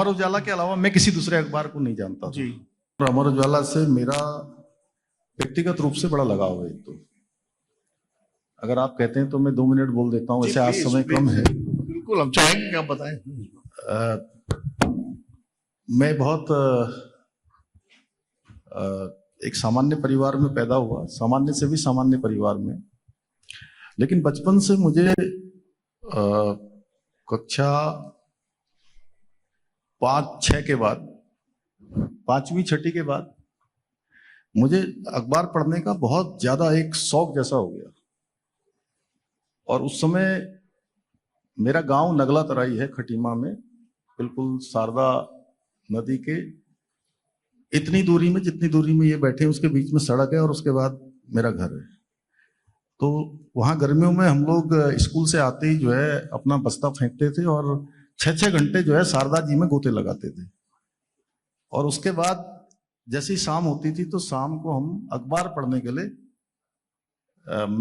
अमर उजाला के अलावा मैं किसी दूसरे अखबार को नहीं जानता जी। और अमर उजाला से मेरा व्यक्तिगत रूप से बड़ा लगाव है। तो अगर आप कहते हैं तो मैं 2 मिनट बोल देता हूँ, वैसे आज समय कम है। बिल्कुल, हम चाहेंगे कि आप बताएं। मैं बहुत एक सामान्य परिवार में पैदा हुआ, सामान्य से भी सामान्य परिवार में, लेकिन बचपन से मुझे कक्षा 5-6 के बाद, 5वीं 6ठी के बाद मुझे अखबार पढ़ने का बहुत ज्यादा एक शौक जैसा हो गया। और उस समय मेरा गांव नगला तराई है खटीमा में, बिल्कुल शारदा नदी के इतनी दूरी में, जितनी दूरी में ये बैठे हैं उसके बीच में सड़क है और उसके बाद मेरा घर है। तो वहां गर्मियों में हम लोग स्कूल से आते ही जो है अपना बस्ता फेंकते थे और 6-6 घंटे जो है शारदा जी में गोते लगाते थे। और उसके बाद जैसे ही शाम होती थी तो शाम को हम अखबार पढ़ने के लिए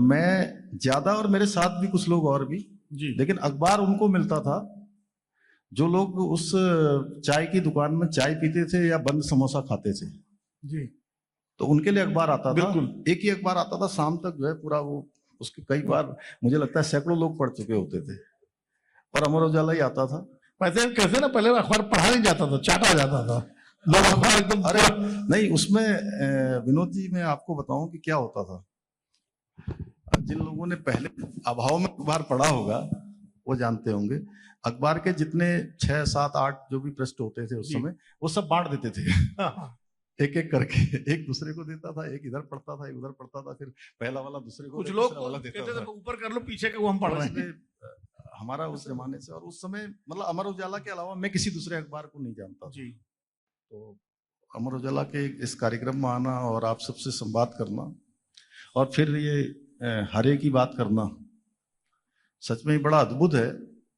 मैं ज्यादा और मेरे साथ भी कुछ लोग और भी जी। लेकिन अखबार उनको मिलता था जो लोग उस चाय की दुकान में चाय पीते थे या बंद समोसा खाते थे। जी। तो उनके लिए अखबार आता था। बिल्कुल। एक ही अखबार आता था, शाम तक जो है पूरा वो, उसके कई बार मुझे लगता है सैकड़ों लोग पढ़ चुके होते थे और अमर उजाला ही आता था। वैसे कैसे ना, पहले अखबार पढ़ा नहीं जाता था, चाटा जाता था लोग अखबार एकदम। अरे नहीं, उसमें विनोद जी मैं आपको बताऊं कि क्या होता था। जिन लोगों ने पहले अभाव में अखबार पढ़ा होगा वो जानते होंगे, अखबार के जितने 6, 7, 8 जो भी पृष्ठ होते थे उस समय, वो सब बांट देते थे। एक एक करके, एक दूसरे को देता था, एक इधर पढ़ता था, एक उधर पढ़ता था, फिर पहला वाला दूसरे को, कुछ लोग कहते थे ऊपर कर लो, पीछे का वो हम पढ़ रहे हैं। हमारा उस जमाने से, और उस समय मतलब अमर उजाला के अलावा मैं किसी दूसरे अखबार को नहीं जानता जी। तो अमर उजाला के इस कार्यक्रम में आना और आप सबसे संवाद करना और फिर ये हरे की बात करना सच में ही बड़ा अद्भुत है।